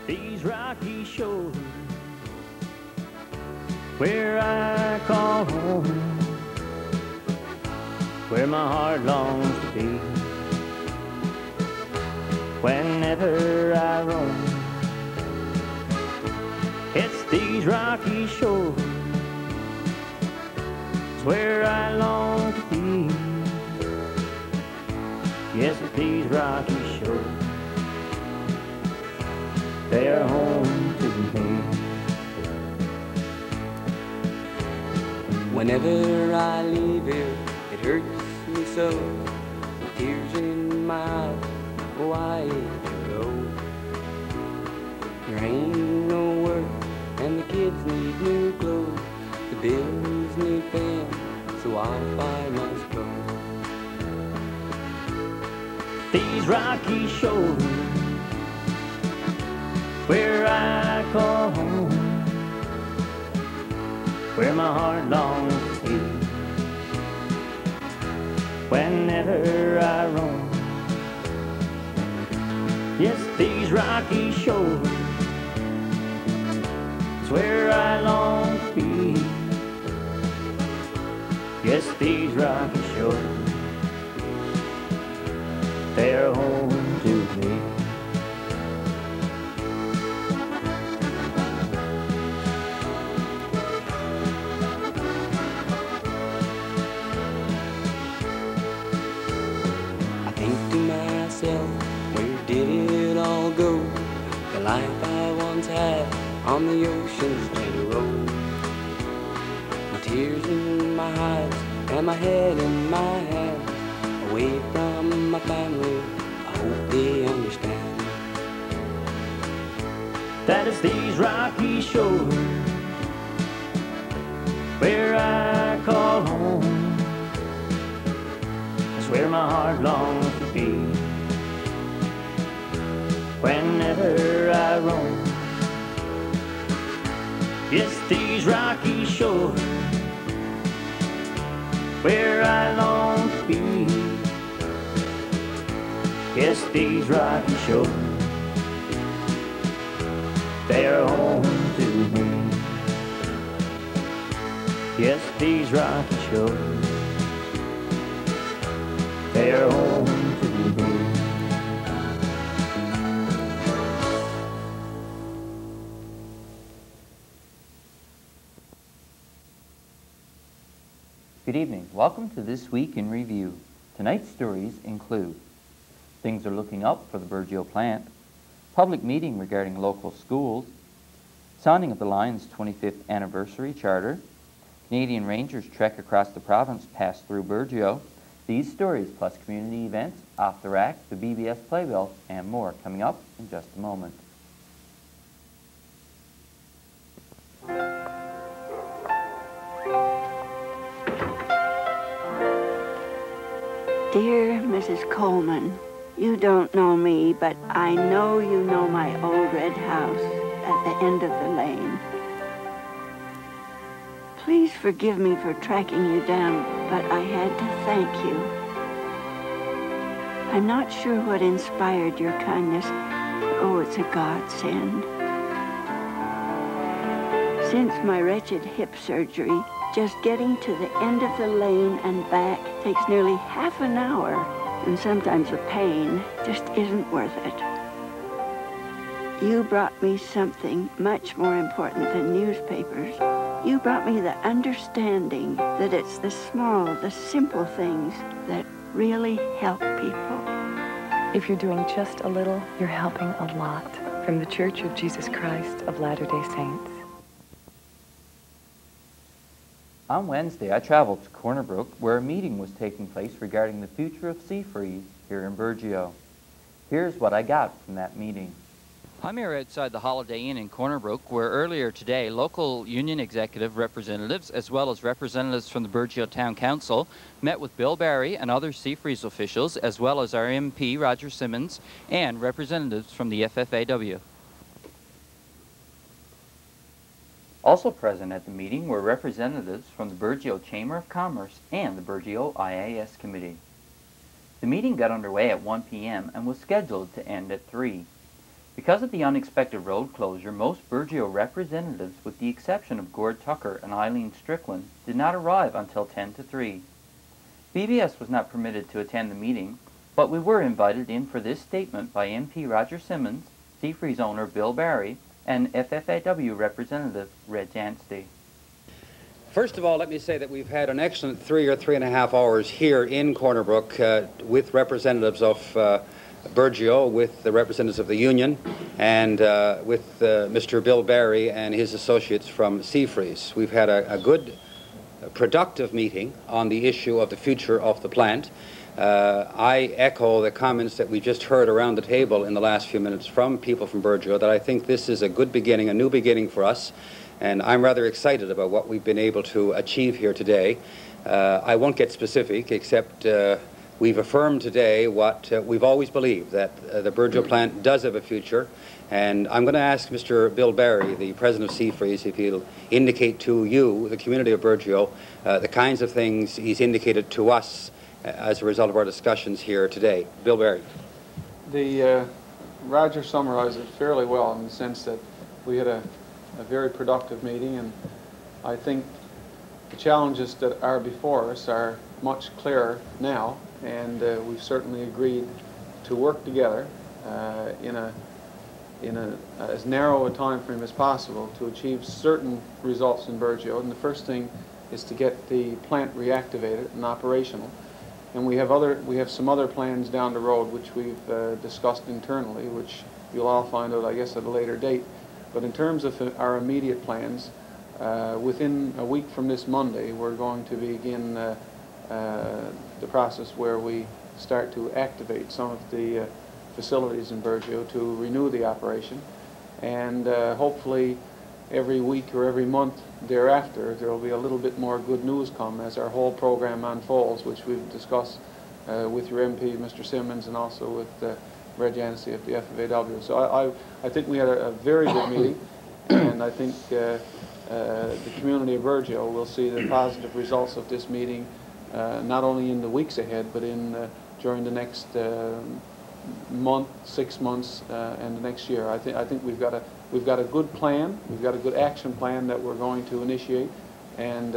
These rocky shores where I call home, where my heart longs to be. Whenever I roam, it's these rocky shores, it's where I long to be. Yes, it's these rocky shores, they are home to me. Whenever I leave here, it hurts me so, with tears in my eyes, oh I hate to go. There ain't no work, and the kids need new clothes, the bills need paying, so I must go. These rocky shores where I call home, where my heart longs to be. Whenever I roam, yes, these rocky shores is where I long to be. Yes, these rocky shores, they're home to me. Where did it all go? The life I once had on the ocean's gentle road. My tears in my eyes and my head in my hands, away from my family, I hope they understand. That is these rocky shores where I call home, it's where my heart longs to be. Whenever I roam, yes, these rocky shores where I long to be. Yes, these rocky shores, they are home to me. Yes, these rocky shores, they are home to me. Good evening. Welcome to This Week in Review. Tonight's stories include things are looking up for the Burgeo plant, public meeting regarding local schools, signing of the Lions' 25th anniversary charter, Canadian Rangers trek across the province pass through Burgeo. These stories plus community events, off the rack, the BBS playbill, and more coming up in just a moment. Dear Mrs. Coleman, you don't know me, but I know you know my old red house at the end of the lane. Please forgive me for tracking you down, but I had to thank you. I'm not sure what inspired your kindness, but oh, it's a godsend. Since my wretched hip surgery, just getting to the end of the lane and back takes nearly half an hour, and sometimes the pain just isn't worth it. You brought me something much more important than newspapers. You brought me the understanding that it's the small, the simple things that really help people. If you're doing just a little, you're helping a lot. From the Church of Jesus Christ of Latter-day Saints. On Wednesday, I traveled to Corner Brook, where a meeting was taking place regarding the future of sea freeze here in Burgeo. Here's what I got from that meeting. I'm here outside the Holiday Inn in Corner Brook, where earlier today, local union executive representatives, as well as representatives from the Burgeo Town Council, met with Bill Barry and other sea freeze officials, as well as our MP, Roger Simmons, and representatives from the FFAW. Also present at the meeting were representatives from the Burgeo Chamber of Commerce and the Burgeo IAS Committee. The meeting got underway at 1 p.m. and was scheduled to end at 3. Because of the unexpected road closure, most Burgeo representatives, with the exception of Gord Tucker and Eileen Strickland, did not arrive until 10 to 3. BBS was not permitted to attend the meeting, but we were invited in for this statement by MP Roger Simmons, Seafreeze owner Bill Barry, and FFAW representative Red Jansty. First of all, let me say that we've had an excellent 3 or 3.5 hours here in Corner Brook with representatives of Burgeo, with the representatives of the union, and with Mr. Bill Barry and his associates from Seafreeze. We've had a good, productive meeting on the issue of the future of the plant. I echo the comments that we just heard around the table in the last few minutes from people from Burgeo, that I think this is a good beginning, a new beginning for us, and I'm rather excited about what we've been able to achieve here today. I won't get specific, except we've affirmed today what we've always believed, that the Burgeo plant does have a future. And I'm going to ask Mr. Bill Barry, the president of Seafreeze, if he'll indicate to you, the community of Burgeo, the kinds of things he's indicated to us as a result of our discussions here today. Bill Barry. Roger summarized it fairly well, in the sense that we had a very productive meeting, and I think the challenges that are before us are much clearer now, and we've certainly agreed to work together in as narrow a time frame as possible to achieve certain results in Burgeo. And the first thing is to get the plant reactivated and operational. And we have some other plans down the road which we've discussed internally, which you'll all find out, I guess, at a later date. But in terms of our immediate plans, within a week from this Monday, we're going to begin the process where we start to activate some of the facilities in Burgeo to renew the operation. And hopefully every week or every month thereafter, there will be a little bit more good news come as our whole program unfolds, which we've discussed with your MP, Mr. Simmons, and also with Red Jansty of the FFAW. So I think we had a very good meeting, and I think the community of Burgeo will see the positive results of this meeting, not only in the weeks ahead, but during the next month, 6 months, and the next year. I think we've got a good plan. We've got a good action plan that we're going to initiate, and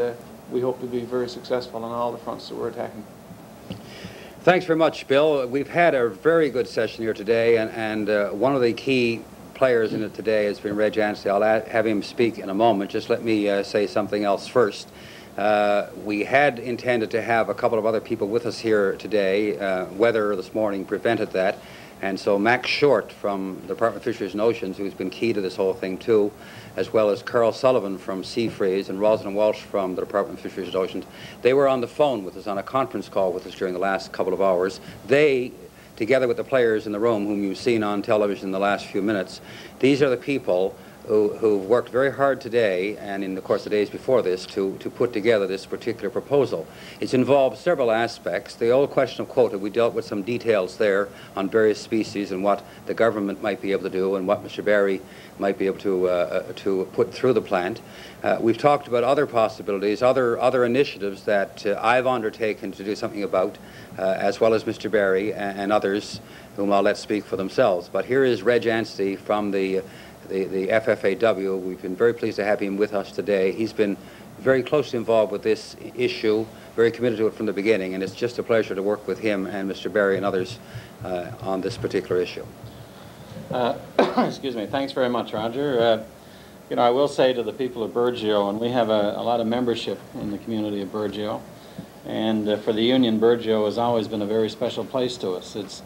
we hope to be very successful on all the fronts that we're attacking. Thanks very much, Bill. We've had a very good session here today, and one of the key players in it today has been Red Jansty. I'll have him speak in a moment. Just let me say something else first. We had intended to have a couple of other people with us here today. Weather this morning prevented that. And so Max Short from the Department of Fisheries and Oceans, who's been key to this whole thing too, as well as Carl Sullivan from Seafreeze and Rosalind Walsh from the Department of Fisheries and Oceans, they were on the phone with us, on a conference call with us during the last couple of hours. They, together with the players in the room whom you've seen on television in the last few minutes, these are the people who've worked very hard today and in the course of the days before this to put together this particular proposal. It's involved several aspects. The old question of quota, we dealt with some details there on various species and what the government might be able to do and what Mr. Barry might be able to put through the plant. We've talked about other possibilities, other initiatives that I've undertaken to do something about, as well as Mr. Barry and others whom I'll let speak for themselves. But here is Reg Anstey from the FFAW. We've been very pleased to have him with us today. He's been very closely involved with this issue, very committed to it from the beginning, and it's just a pleasure to work with him and Mr. Barry and others on this particular issue. Excuse me. Thanks very much, Roger. You know, I will say to the people of Burgeo, and we have a lot of membership in the community of Burgeo, and for the union, Burgeo has always been a very special place to us. It's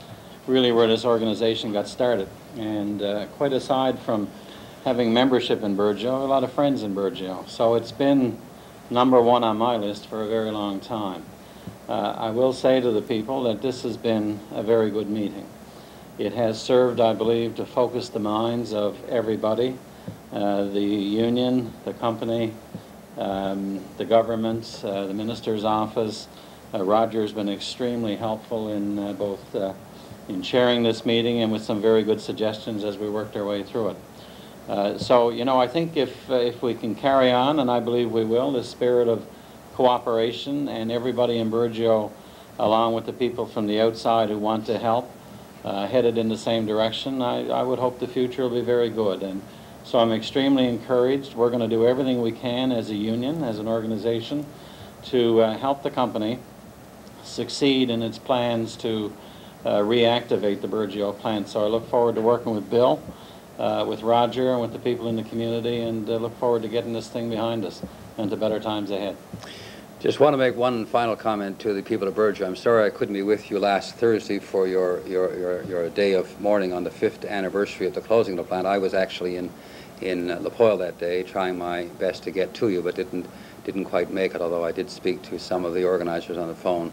really where this organization got started. And quite aside from having membership in Burgeo, a lot of friends in Burgeo. So it's been #1 on my list for a very long time. I will say to the people that this has been a very good meeting. It has served, I believe, to focus the minds of everybody, the union, the company, the government, the minister's office. Roger's been extremely helpful in both in chairing this meeting and with some very good suggestions as we worked our way through it. So, you know, I think if we can carry on, and I believe we will, this spirit of cooperation and everybody in Burgeo, along with the people from the outside who want to help, headed in the same direction, I would hope the future will be very good. And so I'm extremely encouraged. We're going to do everything we can as a union, as an organization, to help the company succeed in its plans to reactivate the Burgeo plant. So I look forward to working with Bill, with Roger, and with the people in the community, and look forward to getting this thing behind us and to better times ahead. Just want to make one final comment to the people of Burgeo. I'm sorry I couldn't be with you last Thursday for your day of mourning on the 5th anniversary of the closing of the plant. I was actually in Lepoil that day, trying my best to get to you, but didn't quite make it, although I did speak to some of the organizers on the phone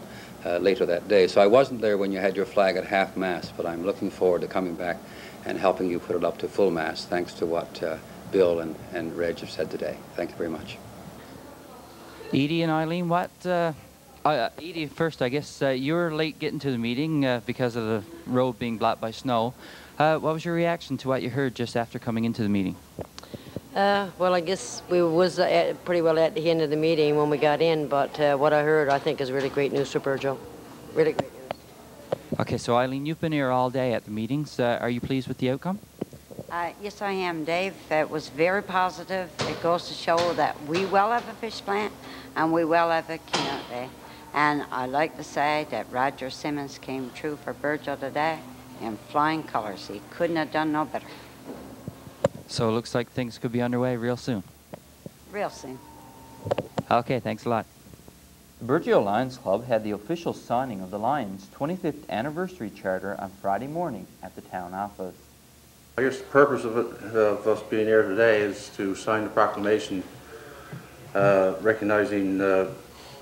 later that day. So I wasn't there when you had your flag at half-mast, but I'm looking forward to coming back and helping you put it up to full mast, thanks to what Bill and Reg have said today. Thank you very much. Edie and Eileen, Edie, first, I guess you were late getting to the meeting because of the road being blocked by snow. What was your reaction to what you heard just after coming into the meeting? Well, I guess we was pretty well at the end of the meeting when we got in, but what I heard, I think, is really great news for Burgeo. Really great news. Okay, so Eileen, you've been here all day at the meetings. Are you pleased with the outcome? Yes, I am, Dave. It was very positive. It goes to show that we will have a fish plant and we will have a community. And I'd like to say that Roger Simmons came true for Burgeo today in flying colors. He couldn't have done no better. So it looks like things could be underway real soon. Real soon. Okay, thanks a lot. The Burgeo Lions Club had the official signing of the Lions' 25th anniversary charter on Friday morning at the town office. I guess the purpose of us being here today is to sign the proclamation recognizing the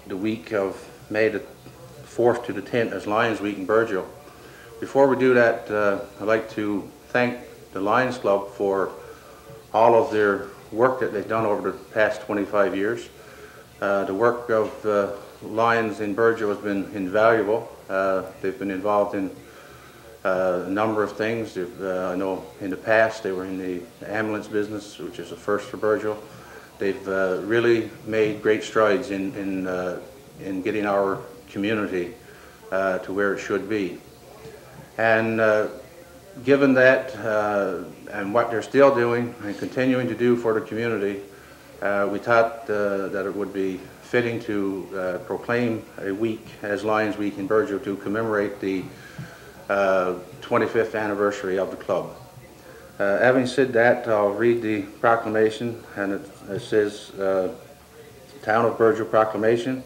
week of May the 4th to the 10th as Lions Week in Burgeo. Before we do that, I'd like to thank the Lions Club for all of their work that they've done over the past 25 years. The work of Lions in Burgeo has been invaluable. They've been involved in a number of things. I know in the past they were in the ambulance business, which is a first for Burgeo. They've really made great strides in getting our community to where it should be. And given that and what they're still doing and continuing to do for the community, we thought that it would be fitting to proclaim a week as Lions Week in Burgeo to commemorate the 25th anniversary of the club. Having said that, I'll read the proclamation, and it says, Town of Burgeo Proclamation.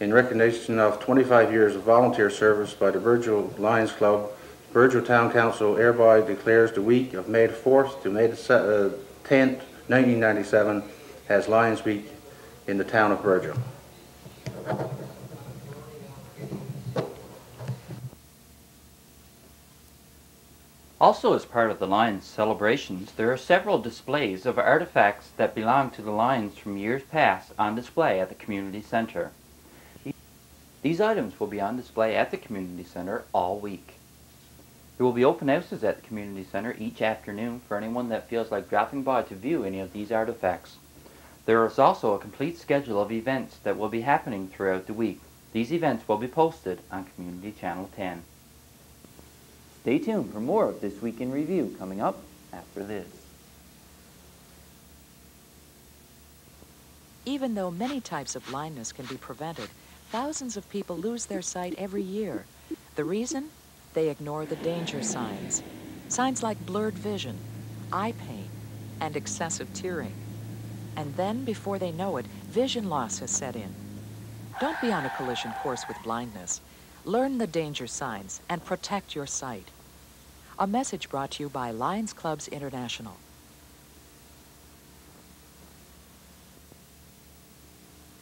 In recognition of 25 years of volunteer service by the Burgeo Lions Club, Burgeo Town Council hereby declares the week of May the 4th to May the 10th, 1997 as Lions Week in the town of Burgeo. Also, as part of the Lions celebrations, there are several displays of artifacts that belong to the Lions from years past on display at the community center. These items will be on display at the community center all week. There will be open houses at the community center each afternoon for anyone that feels like dropping by to view any of these artifacts. There is also a complete schedule of events that will be happening throughout the week. These events will be posted on Community Channel 10. Stay tuned for more of This Week in Review coming up after this. Even though many types of blindness can be prevented, thousands of people lose their sight every year. The reason? They ignore the danger signs. Signs like blurred vision, eye pain, and excessive tearing. And then, before they know it, vision loss has set in. Don't be on a collision course with blindness. Learn the danger signs and protect your sight. A message brought to you by Lions Clubs International.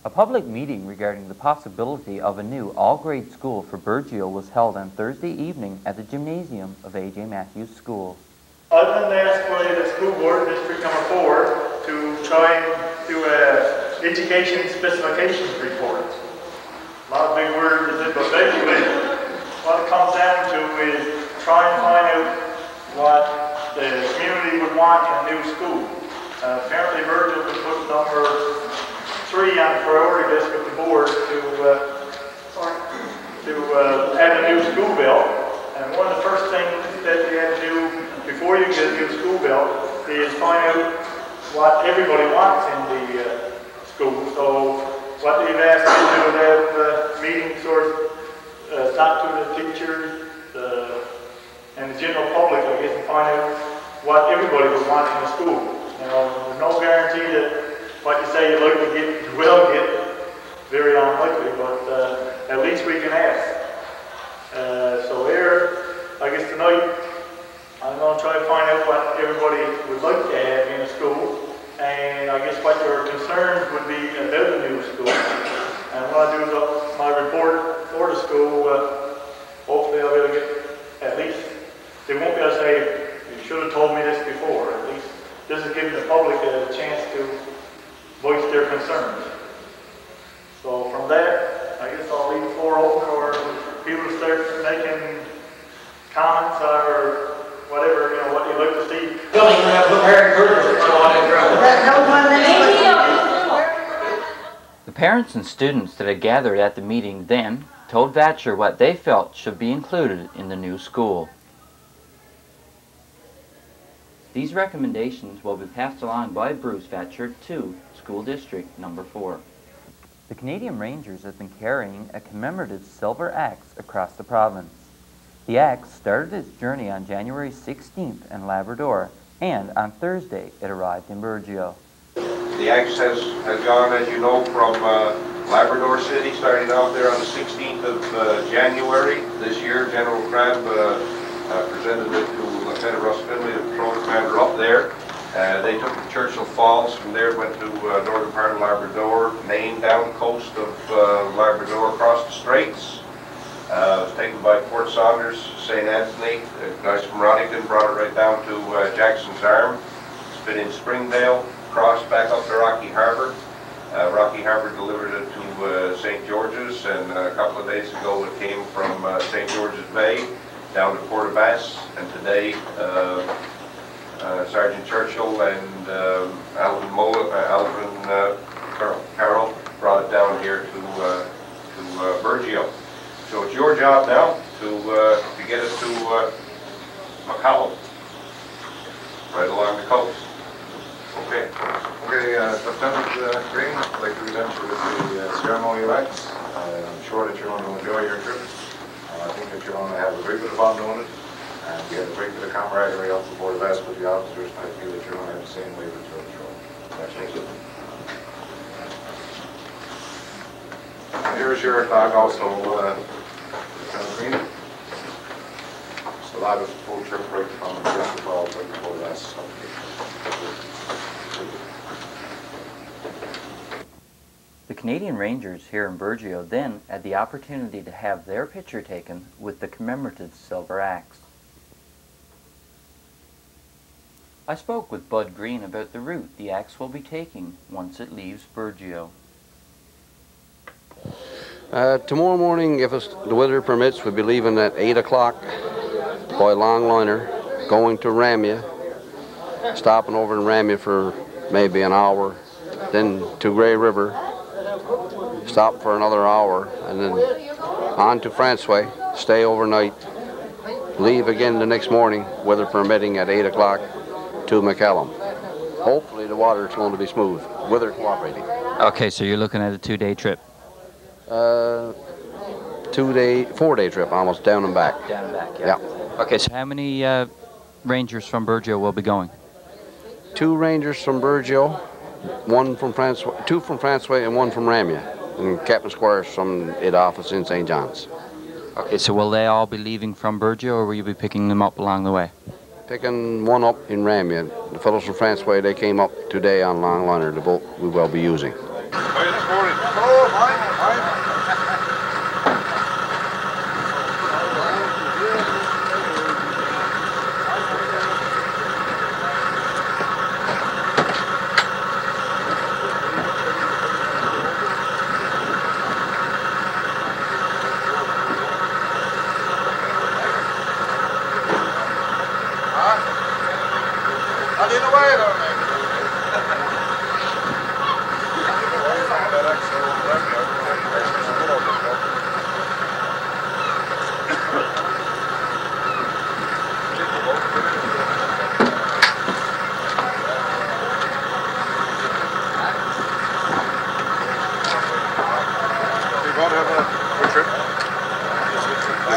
A public meeting regarding the possibility of a new all-grade school for Burgeo was held on Thursday evening at the gymnasium of A.J. Matthews School. I've been asked by the school board, District Number 4, to try and do an education specifications report. A lot of big words, but basically what it comes down to is try and find out what the community would want in a new school. Apparently Virgil was put number 3 on the priority list with the board to add a new school built. And one of the first things that you had to do before you get a new school built is find out what everybody wants in the school. So what they've asked me to do is have meetings or talk to the teachers and the general public, I guess, and find out what everybody would want in the school. You know, there's no guarantee that what you say you'd like to get, you will get. Very unlikely, but at least we can ask. So here, I guess tonight, I'm going to try to find out what everybody would like to have in a school, and I guess what your concerns would be about the new school. And when I do my report for the school, hopefully I'll be able to get at least, they won't be able to say, you should have told me this before. At least this is giving the public a chance to voice their concerns. So from there, I guess I'll leave the floor open for people to start making comments or whatever, you know, what you'd like to see. The parents and students that had gathered at the meeting then told Vatcher what they felt should be included in the new school. These recommendations will be passed along by Bruce Vatcher to School District Number 4. The Canadian Rangers have been carrying a commemorative silver axe across the province. The axe started its journey on January 16th in Labrador, and on Thursday it arrived in Burgeo. The axe has gone, as you know, from Labrador City, starting out there on the 16th of January. This year, General Crabb presented it to Lieutenant Russ Finley, the patrol commander up there. They took to Churchill Falls. From there went to northern part of Labrador, Maine, down coast of Labrador, across the straits. It was taken by Fort Saunders, St. Anthony. Guys from Rodington brought it right down to Jackson's Arm. It's been in Springdale, crossed back up to Rocky Harbour. Rocky Harbour delivered it to St. George's, and a couple of days ago it came from St. George's Bay down to Port aux Basques, and today Sergeant Churchill and Alvin Carroll brought it down here to Burgeo. So it's your job now to get it to McCallum, right along the coast. Okay. Okay, Lieutenant Green, I'd like to present you with the ceremonial acts. I'm sure that you're going to enjoy your trip. I think that you're going to have a great bit of fun doing it. And we had a great bit of camaraderie up before the best with the officers, and I feel that you're going to have the same way with your patrol. Thank you. And here's your dog also, Lieutenant Green. Just a lot of full trip right from Churchill Falls right before the last Sunday. The Canadian Rangers here in Burgeo then had the opportunity to have their picture taken with the commemorative silver axe. I spoke with Bud Green about the route the axe will be taking once it leaves Burgeo. Tomorrow morning, if the weather permits, we'll be leaving at 8 o'clock by Longliner, going to Ramia, stopping over in Ramia for maybe an hour, then to Grey River, stop for another hour, and then on to Francois, stay overnight, leave again the next morning, weather permitting, at 8 o'clock to McCallum. Hopefully the water is going to be smooth, weather cooperating. Okay, so you're looking at a 2-day trip? 4-day trip, almost down and back. Down and back, yeah. Okay, so how many Rangers from Burgeo will be going? 2 Rangers from Burgeo, 2 from Francois and 1 from Ramia, and Captain Squires from the office in St. John's. Okay, so will they all be leaving from Burgeo, or will you be picking them up along the way? Picking one up in Ramia. The fellows from Francois, they came up today on Longliner, the boat we will be using.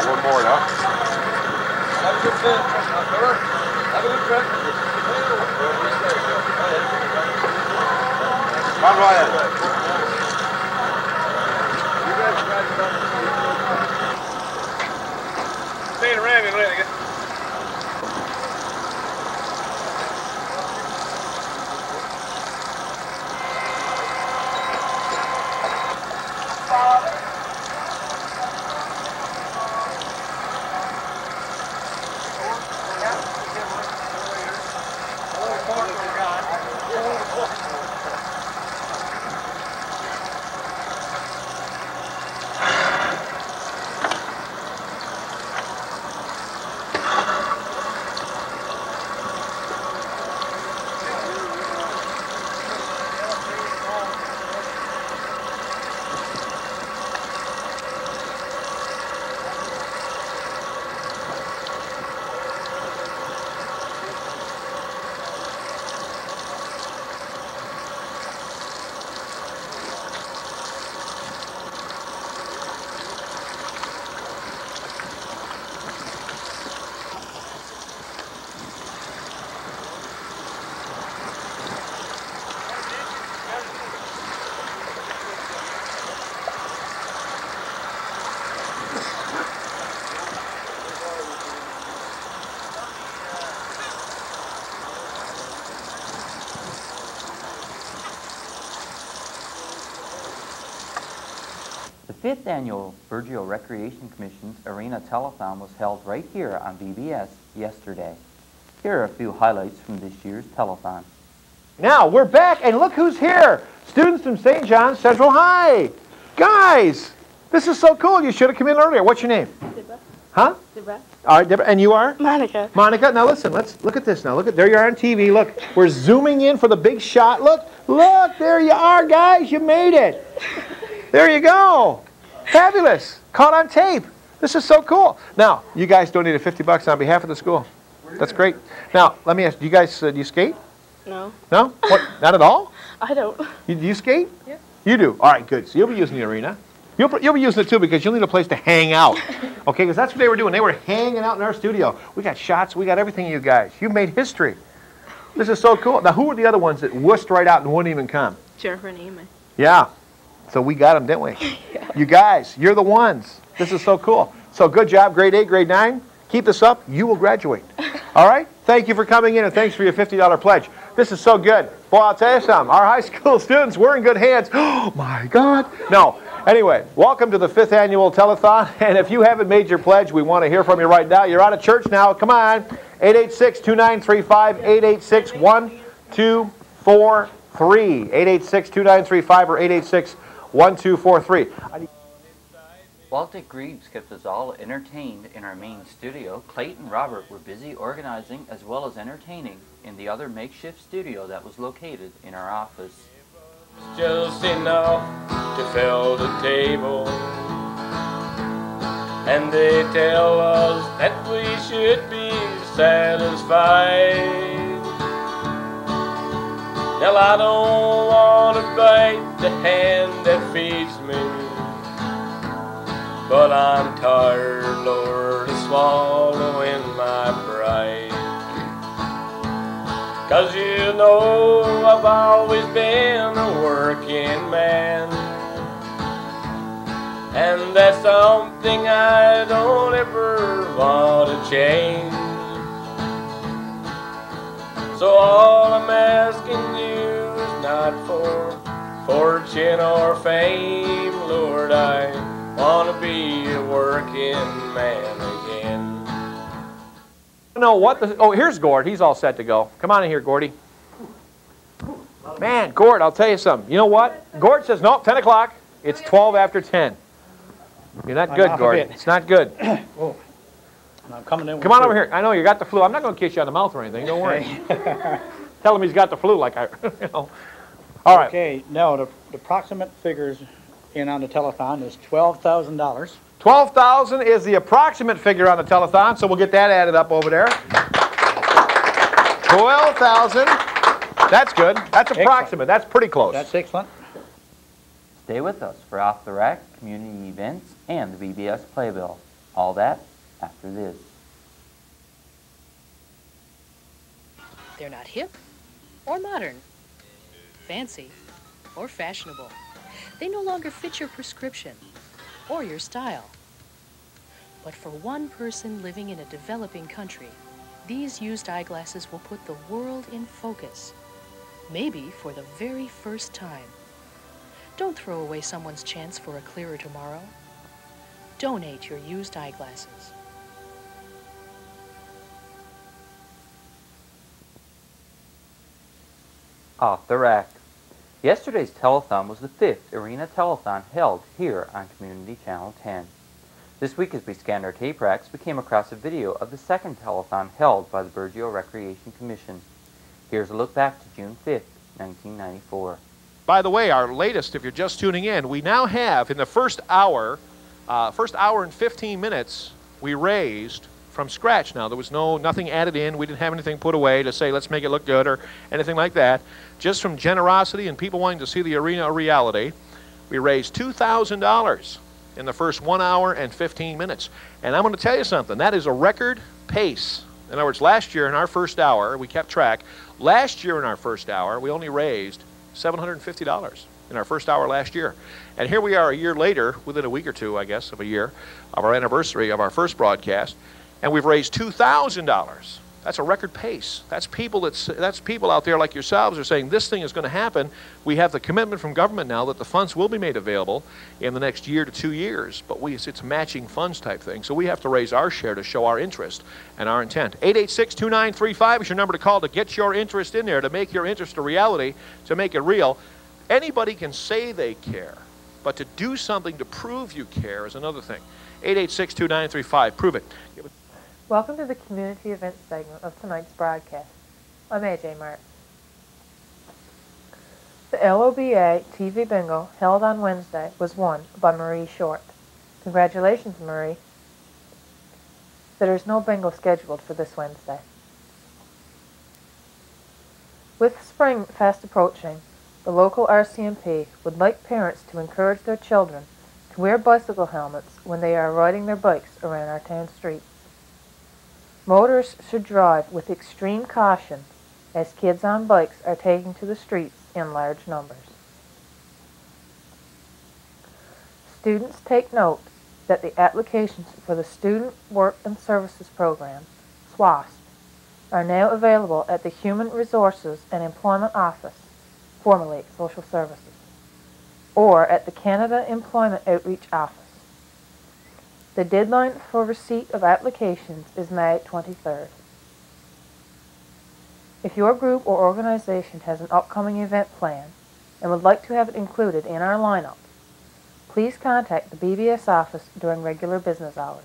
One more now. Have a good trip. Have a good trip. Come on, Ryan. Stay around and let it. The 5th Annual Burgeo Recreation Commission's Arena Telethon was held right here on BBS yesterday. Here are a few highlights from this year's telethon. Now, we're back, and look who's here. Students from St. John's Central High. Guys, this is so cool. You should have come in earlier. What's your name? Deborah. Huh? Deborah. All right, Deborah. And you are? Monica. Monica. Now listen, let's look at this now. Look at, there you are on TV. Look, we're zooming in for the big shot. Look, there you are, guys. You made it. There you go. Fabulous. Caught on tape. This is so cool. Now, you guys donated $50 on behalf of the school. That's great. Now, let me ask, do you guys, do you skate? No. No? What? Not at all? I don't. Do you skate? Yeah. You do? All right, good. So you'll be using the arena. You'll be using it too because you'll need a place to hang out. Okay, because that's what they were doing. They were hanging out in our studio. We got shots. We got everything, you guys. You made history. This is so cool. Now, who were the other ones that wussed right out and wouldn't even come? Jennifer and Amy. Yeah. So we got them, didn't we? Yeah. You guys, you're the ones. This is so cool. So good job, grade 8, grade 9. Keep this up. You will graduate. All right? Thank you for coming in, and thanks for your $50 pledge. This is so good. Boy, I'll tell you something. Our high school students, we're in good hands. Oh, my God. No. Anyway, welcome to the 5th Annual Telethon. And if you haven't made your pledge, we want to hear from you right now. You're out of church now. Come on. 886-2935, 886-1243. 886-2935 or 886-1243. While Dick Greaves kept us all entertained in our main studio, Clayton and Robert were busy organizing as well as entertaining in the other makeshift studio that was located in our office. Just enough to fill the table, and they tell us that we should be satisfied. Now I don't want to bite the hand that feeds me, but I'm tired, Lord, of swallowing my pride. 'Cause you know I've always been a working man, and that's something I don't ever want to change. So all I'm asking you is not for fortune or fame, Lord, I want to be a working man again. No, what the, oh, here's Gord. He's all set to go. Come on in here, Gordy. Man, Gord, I'll tell you something. You know what? Gord says, nope, 10 o'clock. It's 12 after 10. You're not good, Gord. It's not good. Oh, I'm coming in. Come on over here. I know you got the flu. I'm not going to kiss you on the mouth or anything. Don't worry. Tell him he's got the flu like I, you know. All right. Okay, no, the approximate figures in on the telethon is $12,000. 12,000 is the approximate figure on the telethon, so we'll get that added up over there. 12,000. That's good. That's approximate. That's pretty close. That's excellent. Stay with us for Off the Rack, community events, and the BBS Playbill. All that after this. They're not hip or modern, fancy or fashionable. They no longer fit your prescription or your style. But for one person living in a developing country, these used eyeglasses will put the world in focus, maybe for the very first time. Don't throw away someone's chance for a clearer tomorrow. Donate your used eyeglasses. Off the Rack. Yesterday's telethon was the 5th Arena Telethon held here on Community Channel 10. This week as we scanned our tape racks, we came across a video of the second telethon held by the Burgeo Recreation Commission. Here's a look back to June 5th, 1994. By the way, our latest, if you're just tuning in, we now have in the first hour and 15 minutes, we raised from scratch now. There was nothing added in. We didn't have anything put away to say, let's make it look good or anything like that. Just from generosity and people wanting to see the arena a reality, we raised $2,000 in the first 1 hour and 15 minutes. And I'm going to tell you something. That is a record pace. In other words, last year in our first hour, we kept track. Last year in our first hour, we only raised $750 in our first hour last year. And here we are a year later, within a week or two, I guess, of a year, of our anniversary of our first broadcast, and we've raised $2,000. That's a record pace. That's people out there like yourselves are saying this thing is going to happen. We have the commitment from government now that the funds will be made available in the next year to 2 years, but it's a matching funds type thing. So we have to raise our share to show our interest and our intent. 886-2935 is your number to call to get your interest in there, to make your interest a reality, to make it real. Anybody can say they care, but to do something to prove you care is another thing. 886-2935, prove it. Welcome to the community events segment of tonight's broadcast. I'm AJ Martin. The LOBA TV bingo held on Wednesday was won by Marie Short. Congratulations, Marie. There is no bingo scheduled for this Wednesday. With spring fast approaching, the local RCMP would like parents to encourage their children to wear bicycle helmets when they are riding their bikes around our town streets. Motorists should drive with extreme caution as kids on bikes are taken to the streets in large numbers. Students take note that the applications for the Student Work and Services Program, SWASP, are now available at the Human Resources and Employment Office, formerly Social Services, or at the Canada Employment Outreach Office. The deadline for receipt of applications is May 23rd. If your group or organization has an upcoming event plan and would like to have it included in our lineup, please contact the BBS office during regular business hours.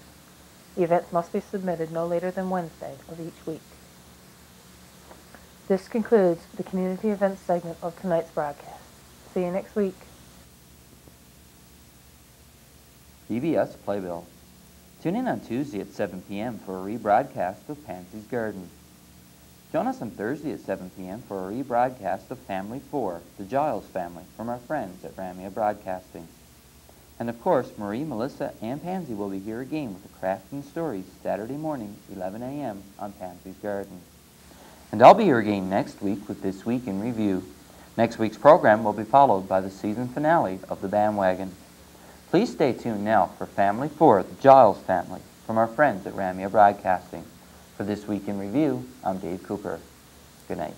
The events must be submitted no later than Wednesday of each week. This concludes the community events segment of tonight's broadcast. See you next week. BBS Playbill. Tune in on Tuesday at 7 p.m. for a rebroadcast of Pansy's Garden. Join us on Thursday at 7 p.m. for a rebroadcast of Family 4, the Giles family, from our friends at Ramia Broadcasting. And of course, Marie, Melissa, and Pansy will be here again with the Craft and Stories Saturday morning, 11 a.m. on Pansy's Garden. And I'll be here again next week with This Week in Review. Next week's program will be followed by the season finale of The Bandwagon. Please stay tuned now for Family 4, the Giles family, from our friends at Ramia Broadcasting. For This Week in Review, I'm Dave Cooper. Good night.